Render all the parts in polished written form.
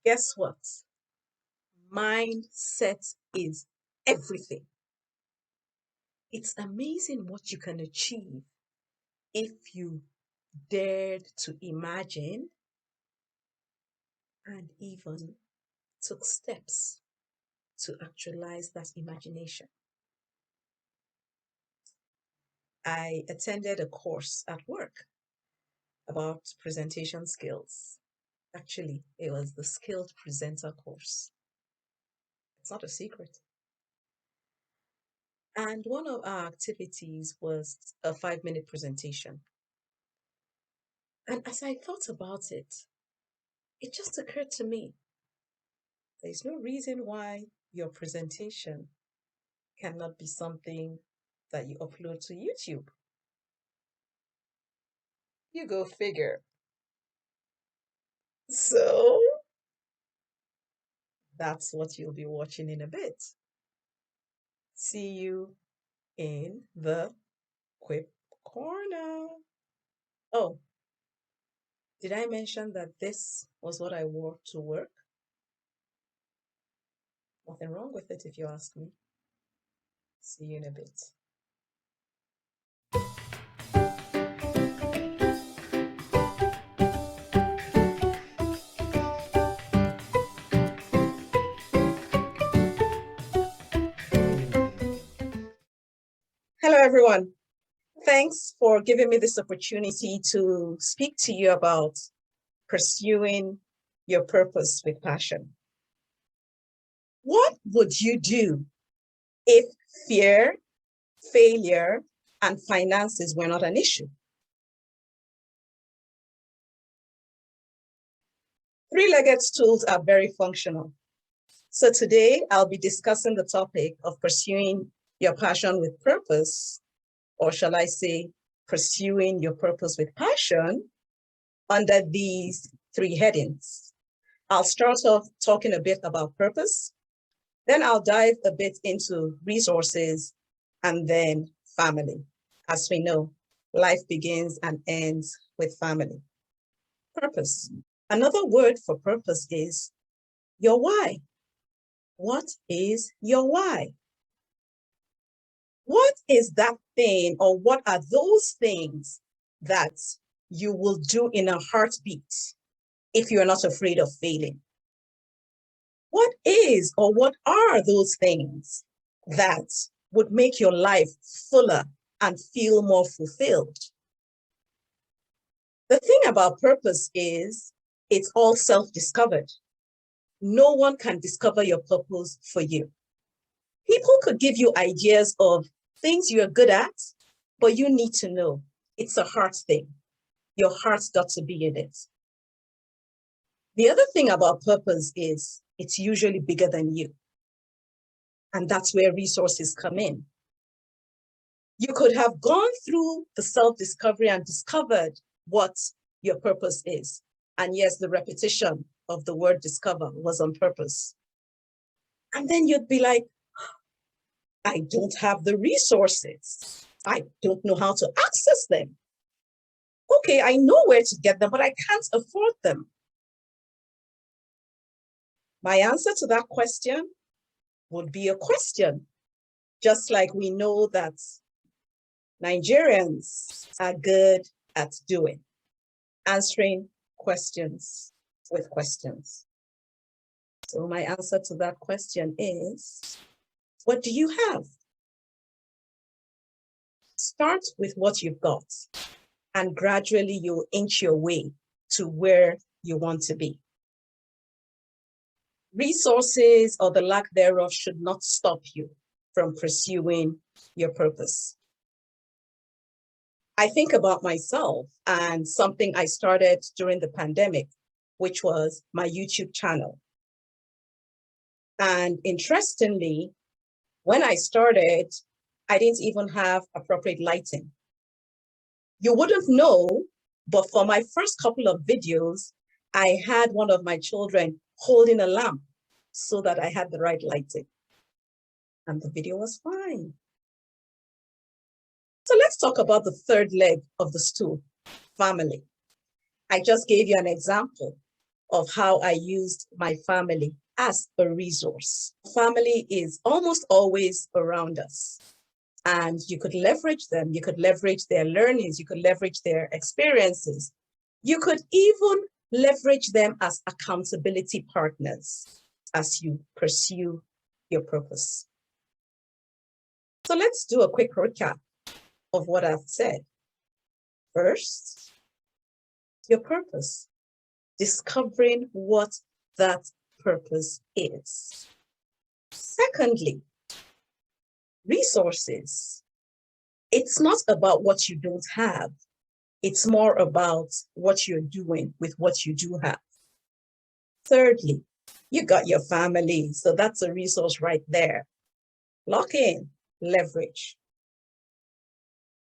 Guess what? Mindset is everything. It's amazing what you can achieve if you dared to imagine and even took steps to actualize that imagination. I attended a course at work about presentation skills. Actually, it was the skilled presenter course. It's not a secret. And one of our activities was a 5-minute presentation. And as I thought about it, it just occurred to me there's no reason why your presentation cannot be something that you upload to YouTube. You go figure. So that's what you'll be watching in a bit. See you in the Quip Corner. Oh, did I mention that this was what I wore to work? Nothing wrong with it if you ask me. See you in a bit. Hello, everyone. Thanks for giving me this opportunity to speak to you about pursuing your purpose with passion. What would you do if fear, failure, and finances were not an issue? Three-legged stools are very functional. So today I'll be discussing the topic of pursuing your passion with purpose, or shall I say, pursuing your purpose with passion, under these three headings. I'll start off talking a bit about purpose, then I'll dive a bit into resources, and then family. As we know, life begins and ends with family. Purpose. Another word for purpose is your why. What is your why? What is that thing, or what are those things that you will do in a heartbeat if you're not afraid of failing? What is, or what are those things that would make your life fuller and feel more fulfilled? The thing about purpose is it's all self-discovered. No one can discover your purpose for you. People could give you ideas of things you're good at, but you need to know it's a heart thing. Your heart's got to be in it. The other thing about purpose is it's usually bigger than you. And that's where resources come in. You could have gone through the self-discovery and discovered what your purpose is. And yes, the repetition of the word discover was on purpose. And then you'd be like, I don't have the resources. I don't know how to access them. Okay, I know where to get them, but I can't afford them. My answer to that question would be a question, just like we know that Nigerians are good at doing, answering questions with questions. So my answer to that question is, what do you have? Start with what you've got, and gradually you'll inch your way to where you want to be. Resources, or the lack thereof, should not stop you from pursuing your purpose. I think about myself and something I started during the pandemic, which was my YouTube channel. And interestingly, when I started, I didn't even have appropriate lighting. You wouldn't know, but for my first couple of videos, I had one of my children holding a lamp so that I had the right lighting. And the video was fine. So let's talk about the third leg of the stool, family. I just gave you an example of how I used my family as a resource. Family is almost always around us, and you could leverage them. You could leverage their learnings. You could leverage their experiences. You could even leverage them as accountability partners as you pursue your purpose. So let's do a quick recap of what I've said. First, your purpose, discovering what that purpose is. Secondly, resources. It's not about what you don't have. It's more about what you're doing with what you do have. Thirdly, you got your family. So that's a resource right there. Lock in, leverage.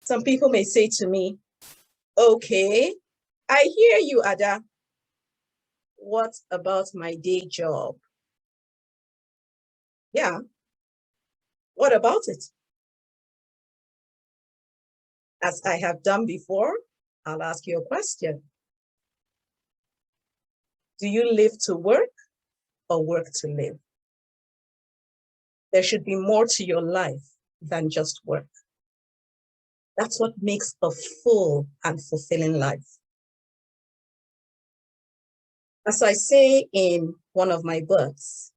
Some people may say to me, okay, I hear you, Ada. What about my day job? Yeah, what about it? As I have done before, I'll ask you a question. Do you live to work or work to live? There should be more to your life than just work. That's what makes a full and fulfilling life. As I say in one of my books,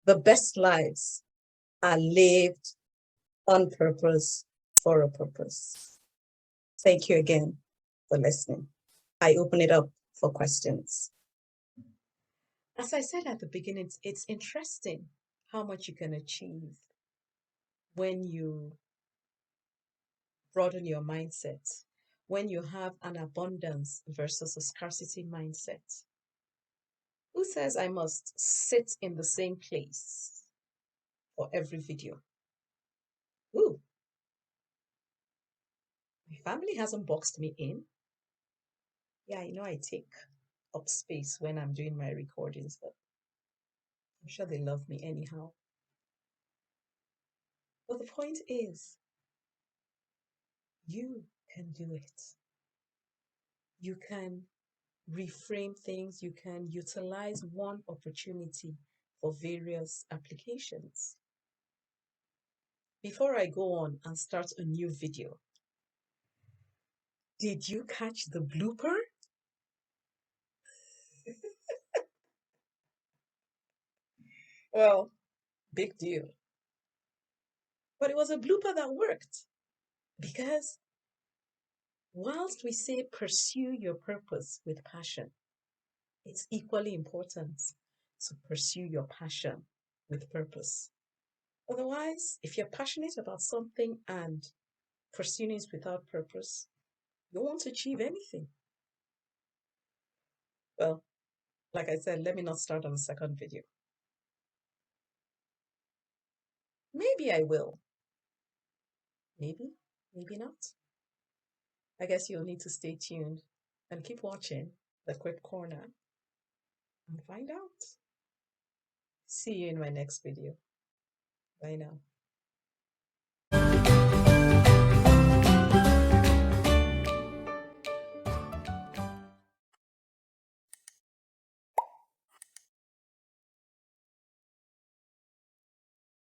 the best lives are lived on purpose for a purpose. Thank you again for listening. I open it up for questions. As I said at the beginning, it's interesting how much you can achieve when you broaden your mindset, when you have an abundance versus a scarcity mindset. Who says I must sit in the same place for every video? Ooh, my family hasn't boxed me in. Yeah, I know I take up space when I'm doing my recordings, but I'm sure they love me anyhow. But the point is, you can do it. You can reframe things. You can utilize one opportunity for various applications. Before I go on and start a new video, did you catch the blooper? Well, big deal. But it was a blooper that worked because whilst we say pursue your purpose with passion, it's equally important to pursue your passion with purpose. Otherwise, if you're passionate about something and pursuing it without purpose, you won't achieve anything. Well, like I said, let me not start on the second video. Maybe I will. Maybe, maybe not. I guess you'll need to stay tuned and keep watching the Quick Corner and find out. See you in my next video. Bye now.